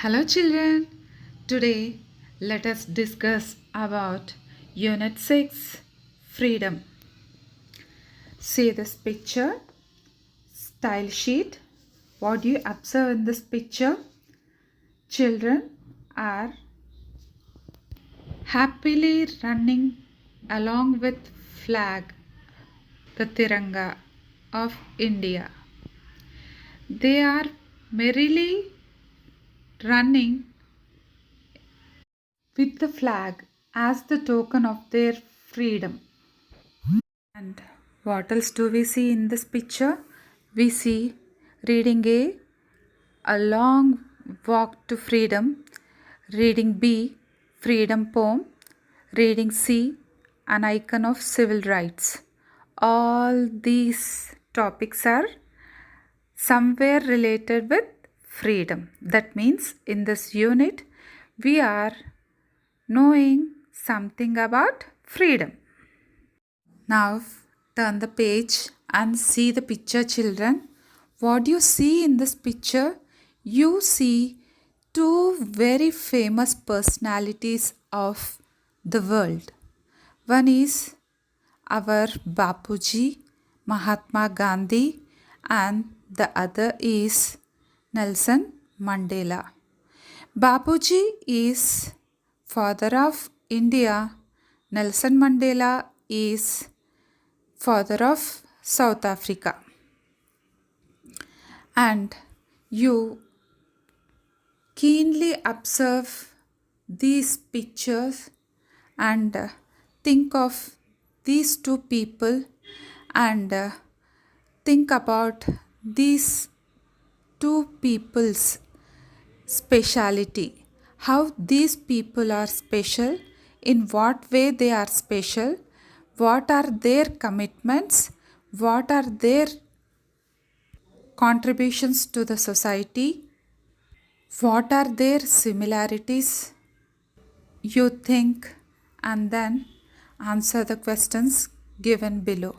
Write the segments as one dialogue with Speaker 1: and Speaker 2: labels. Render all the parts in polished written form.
Speaker 1: Hello children. Today let us discuss about Unit 6 Freedom. See this picture, style sheet. What do you observe in this picture? Children are happily running along with flag, the Tiranga of India. They are merrily running with the flag as the token of their freedom. And what else do we see in this picture? We see reading A long walk to freedom, reading B, freedom poem, reading C, an icon of civil rights. All these topics are somewhere related with freedom. That means in this unit we are knowing something about freedom. Now turn the page and see the picture, children. What do you see in this picture? You see two very famous personalities of the world. One is our Bapuji, Mahatma Gandhi, and the other is Nelson Mandela. Bapuji is father of India. Nelson Mandela is father of South Africa. And you keenly observe these pictures and think of these two people and think about these two people's speciality. How these people are special, in what way they are special, what are their commitments, what are their contributions to the society, what are their similarities. You think and then answer the questions given below.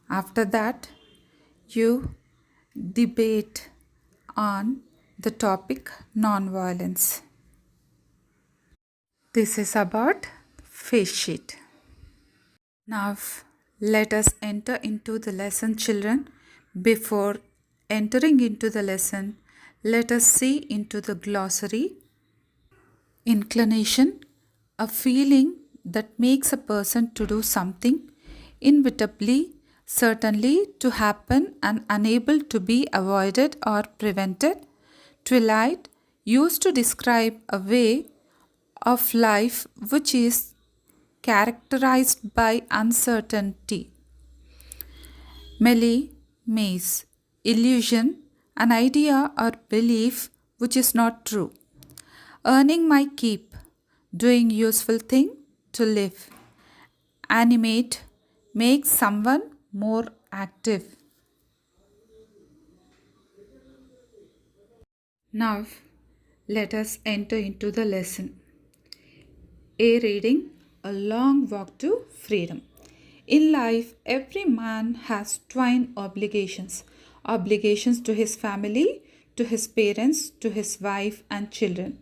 Speaker 1: After that, you debate on the topic non-violence. This is about face sheet. Now let us enter into the lesson, children. Before entering into the lesson, let us see into the glossary. Inclination, a feeling that makes a person to do something inevitably, certainly to happen and unable to be avoided or prevented. Twilight, used to describe a way of life which is characterized by uncertainty. Melee, maze, illusion, an idea or belief which is not true. Earning my keep, doing useful thing to live. Animate, make someone more active. Now, let us enter into the lesson. A reading, A long walk to freedom. In life, every man has twin obligations. Obligations to his family, to his parents, to his wife and children.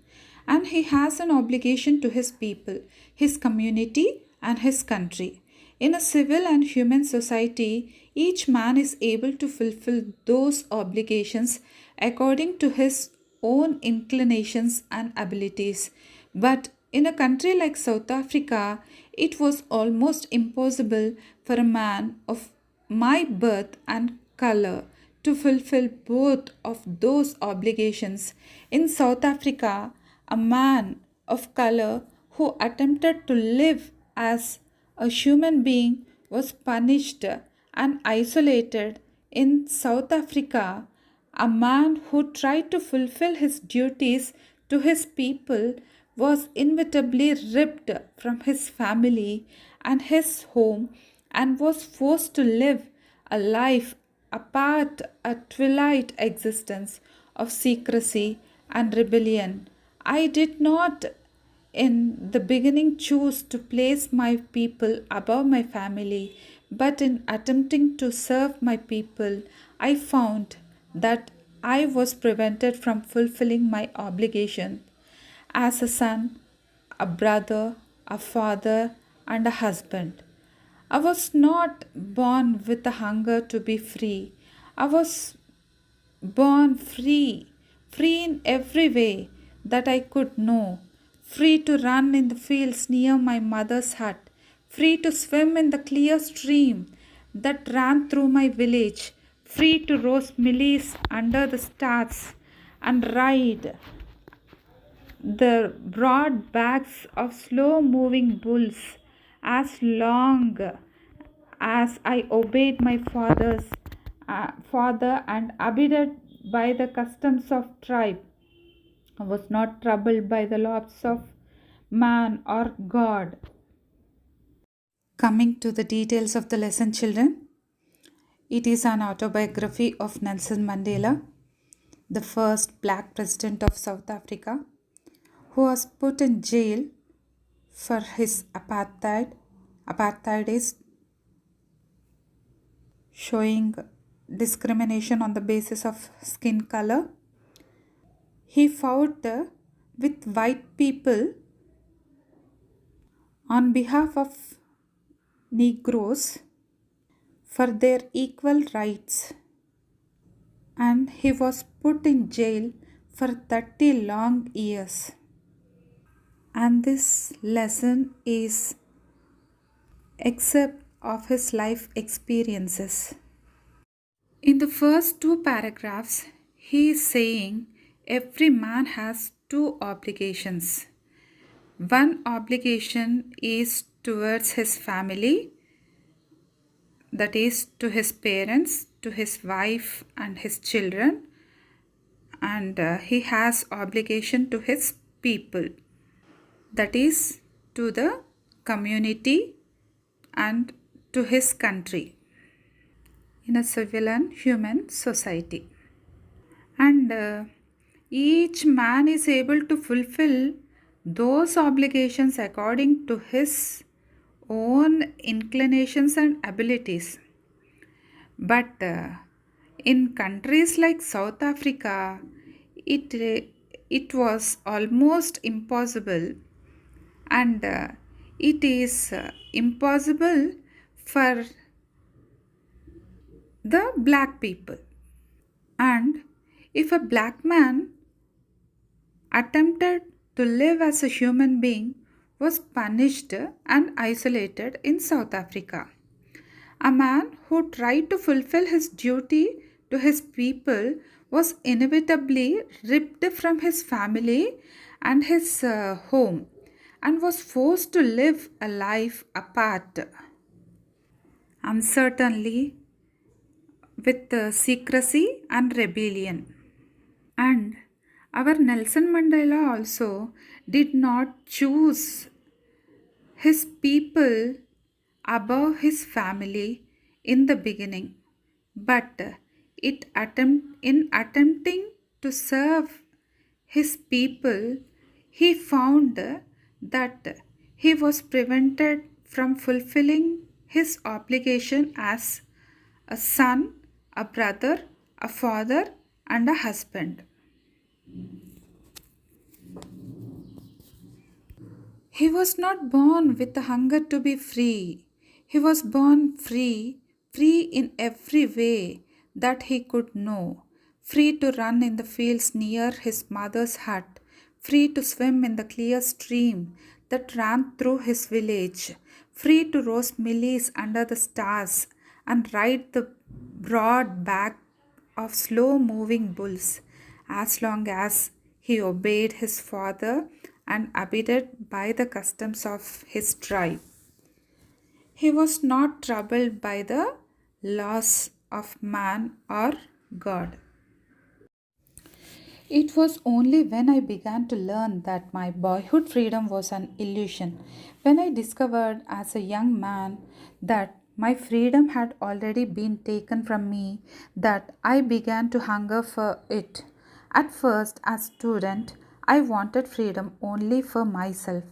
Speaker 1: And he has an obligation to his people, his community and his country. In a civil and human society, each man is able to fulfill those obligations according to his own inclinations and abilities. But in a country like South Africa, it was almost impossible for a man of my birth and color to fulfill both of those obligations. In South Africa, a man of color who attempted to live as a human being was punished and isolated. In South Africa, a man who tried to fulfill his duties to his people was inevitably ripped from his family and his home and was forced to live a life apart, a twilight existence of secrecy and rebellion. I did not in the beginning choose to place my people above my family, but in attempting to serve my people, I found that I was prevented from fulfilling my obligation as a son, a brother, a father, and a husband. I was not born with a hunger to be free. I was born free, free in every way that I could know, free to run in the fields near my mother's hut, free to swim in the clear stream that ran through my village, free to roast millies under the stars and ride the broad backs of slow moving bulls as long as I obeyed my father and abided by the customs of tribe. I was not troubled by the laws of man or God. Coming to the details of the lesson, children, it is an autobiography of Nelson Mandela, the first black president of South Africa, who was put in jail for his apartheid. Apartheid is showing discrimination on the basis of skin color. He fought with white people on behalf of Negroes for their equal rights, and he was put in jail for 30 long years. And this lesson is excerpt of his life experiences. In the first two paragraphs, he is saying every man has two obligations. One obligation is towards his family, that is to his parents, to his wife and his children, and he has obligation to his people, that is to the community and to his country in a civil and human society. And each man is able to fulfill those obligations according to his own inclinations and abilities. But in countries like South Africa, it was almost impossible, and it is impossible for the black people. And if a black man attempted to live as a human being, was punished and isolated in South Africa. A man who tried to fulfill his duty to his people was inevitably ripped from his family and his home, and was forced to live a life apart, uncertainly, with secrecy and rebellion. And our Nelson Mandela also did not choose his people above his family in the beginning, but in attempting to serve his people, he found that he was prevented from fulfilling his obligation as a son, a brother, a father, and a husband. He was not born with a hunger to be free. He was born free, free in every way that he could know, free to run in the fields near his mother's hut, free to swim in the clear stream that ran through his village, free to roast millies under the stars and ride the broad back of slow moving bulls, as long as he obeyed his father and abided by the customs of his tribe. He was not troubled by the laws of man or God. It was only when I began to learn that my boyhood freedom was an illusion, when I discovered as a young man that my freedom had already been taken from me, that I began to hunger for it. At first, as student, I wanted freedom only for myself,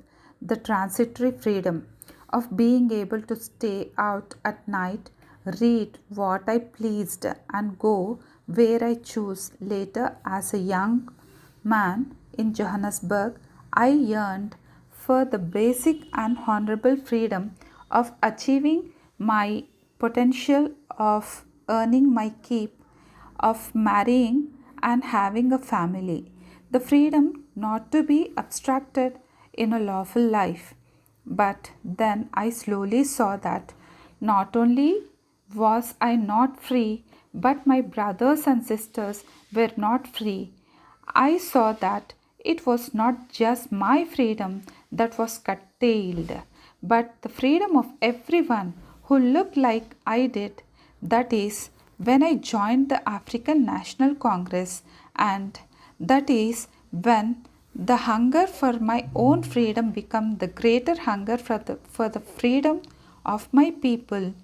Speaker 1: the transitory freedom of being able to stay out at night, read what I pleased, and go where I chose later as a young man in Johannesburg, I yearned for the basic and honorable freedom of achieving my potential, of earning my keep, of marrying and having a family. The freedom not to be abstracted in a lawful life. But then I slowly saw that not only was I not free, but my brothers and sisters were not free. I saw that it was not just my freedom that was curtailed, but the freedom of everyone who looked like I did. That is, when I joined the African National Congress, and that is when the hunger for my own freedom became the greater hunger for the freedom of my people.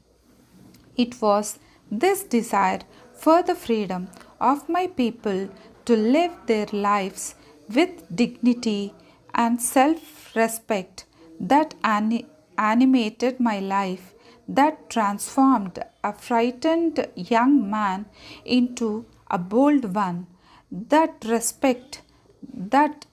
Speaker 1: It was this desire for the freedom of my people to live their lives with dignity and self respect that animated my life, that transformed a frightened young man into a bold one. That respect that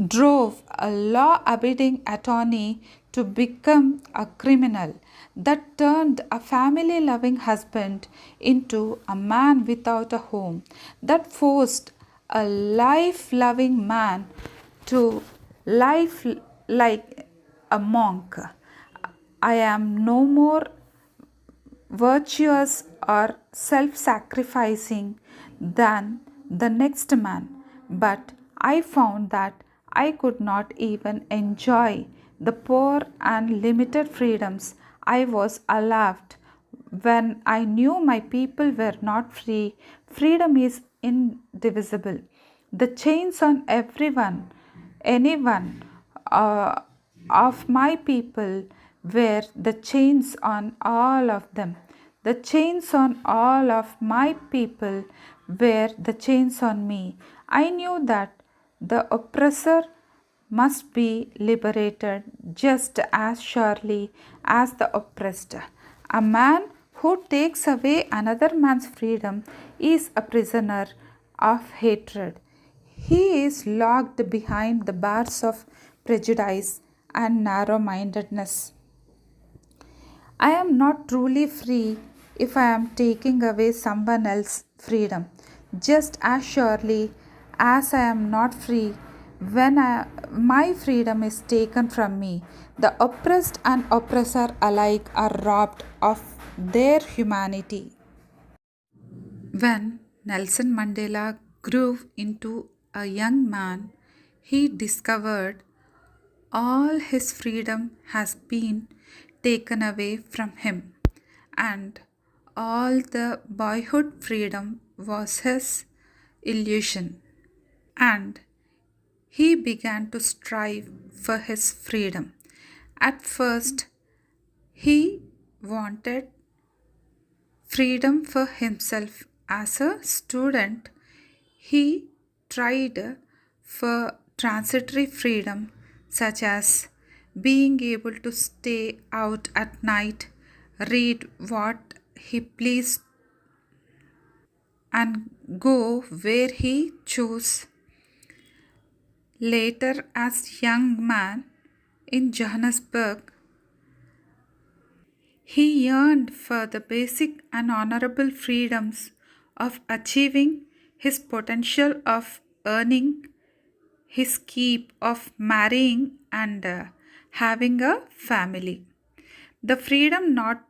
Speaker 1: drove a law abiding attorney to become a criminal, that turned a family loving husband into a man without a home, that forced a life loving man to life like a monk. I am no more virtuous or self sacrificing than the next man, but I found that I could not even enjoy the poor and limited freedoms I was allowed when I knew my people were not free. Freedom is indivisible. The chains on anyone uh, of my people were the chains on all of them. The chains on all of my people were the chains on me. I knew that the oppressor must be liberated just as surely as the oppressed. A man who takes away another man's freedom is a prisoner of hatred. He is locked behind the bars of prejudice and narrow mindedness. I am not truly free if I am taking away someone else's freedom, just as surely as I am not free when my freedom is taken from me. The oppressed and oppressor alike are robbed of their humanity. When Nelson Mandela grew into a young man, he discovered all his freedom has been taken away from him, and all the boyhood freedom was his illusion. And he began to strive for his freedom. At first, he wanted freedom for himself as a student. He tried for transitory freedom, such as being able to stay out at night, read what he pleased, and go where he chose. Later, as young man in Johannesburg, he yearned for the basic and honorable freedoms of achieving his potential, of earning his keep, of marrying and having a family. The freedom not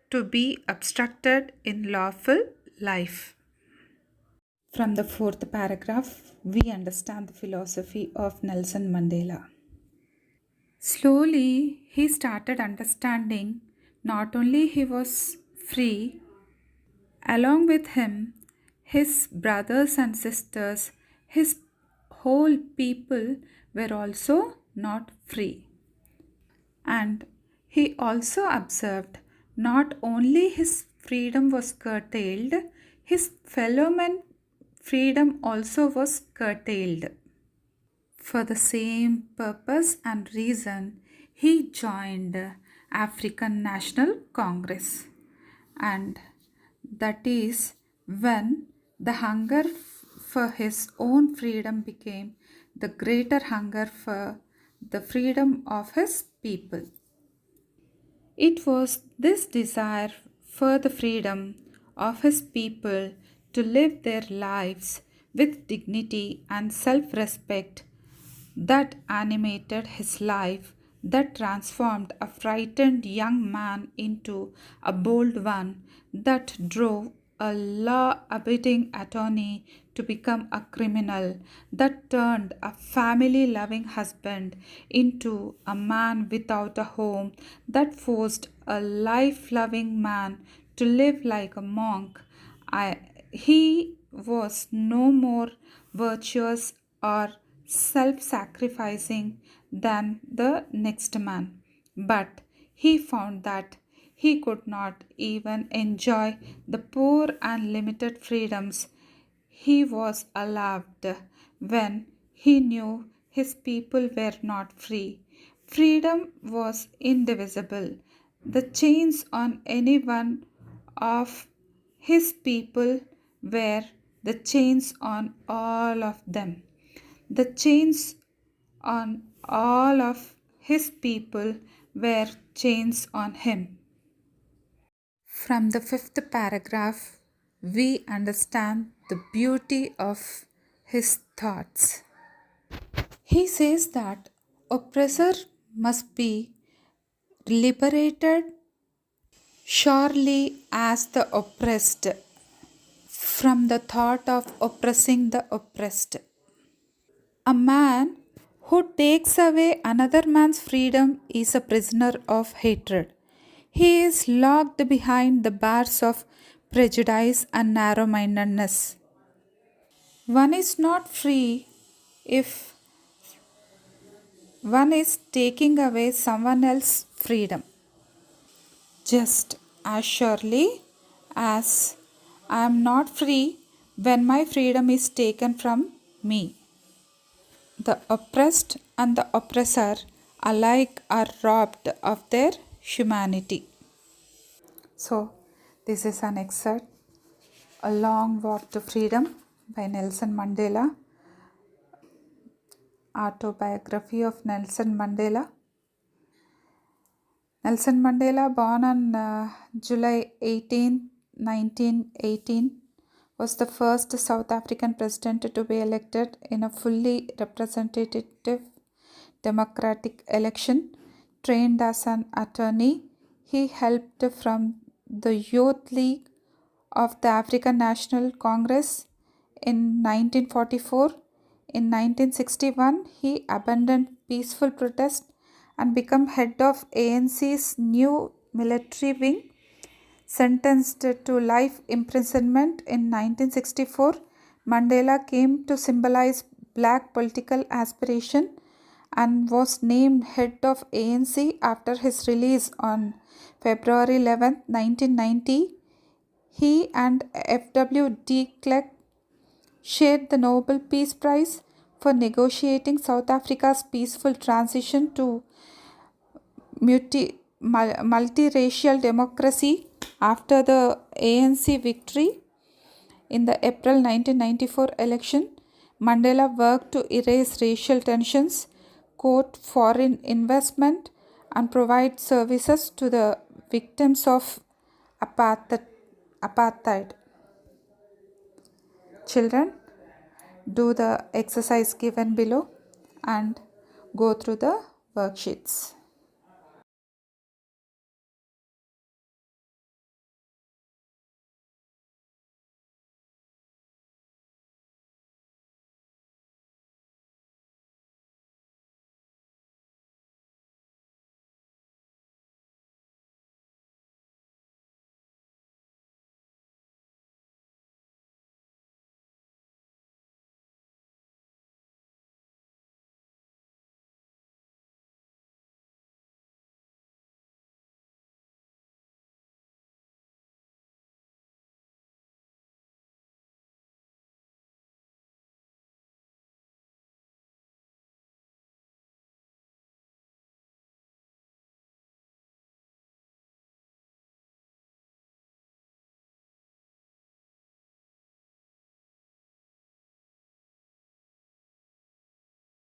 Speaker 1: to be obstructed in lawful life. From the fourth paragraph, we understand the philosophy of Nelson Mandela. Slowly, he started understanding not only he was free, along with him, his brothers and sisters, his whole people were also not free. And he also observed not only his freedom was curtailed, his fellow men freedom also was curtailed. For the same purpose and reason, he joined African National Congress, and that is when the hunger for his own freedom became the greater hunger for the freedom of his people. It was this desire for the freedom of his people to live their lives with dignity and self respect that animated his life, that transformed a frightened young man into a bold one, that drove a law abiding attorney to become a criminal, that turned a family loving husband into a man without a home, that forced a life loving man to live like a monk. He was no more virtuous or self sacrificing than the next man, but he found that he could not even enjoy the poor and limited freedoms he was allowed when he knew his people were not free. Freedom was indivisible. The chains on any one of his people were the chains on all of them. The chains on all of his people were chains on him. From the fifth paragraph, we understand the beauty of his thoughts. He says that oppressor must be liberated surely as the oppressed from the thought of oppressing the oppressed. A man who takes away another man's freedom is a prisoner of hatred. He is locked behind the bars of prejudice and narrow mindedness. One is not free if one is taking away someone else's freedom. Just as surely as I am not free when my freedom is taken from me. The oppressed and the oppressor alike are robbed of their humanity. So, this is an excerpt, A Long Walk to Freedom by Nelson Mandela, autobiography of Nelson Mandela. Nelson Mandela, born on July 18, 1918, was the first South African president to be elected in a fully representative democratic election. Trained as an attorney, he helped from the Youth League of the African National Congress in 1944. In 1961, he abandoned peaceful protest and became head of ANC's new military wing. Sentenced to life imprisonment in 1964, Mandela came to symbolize black political aspiration and was named head of ANC after his release on February 11, 1990. He and F.W. de Klerk shared the Nobel Peace Prize for negotiating South Africa's peaceful transition to multiracial democracy after the ANC victory in the April 1994 election. Mandela worked to erase racial tensions, court foreign investment, and provide services to the victims of apartheid. Children, do the exercise given below and go through the worksheets.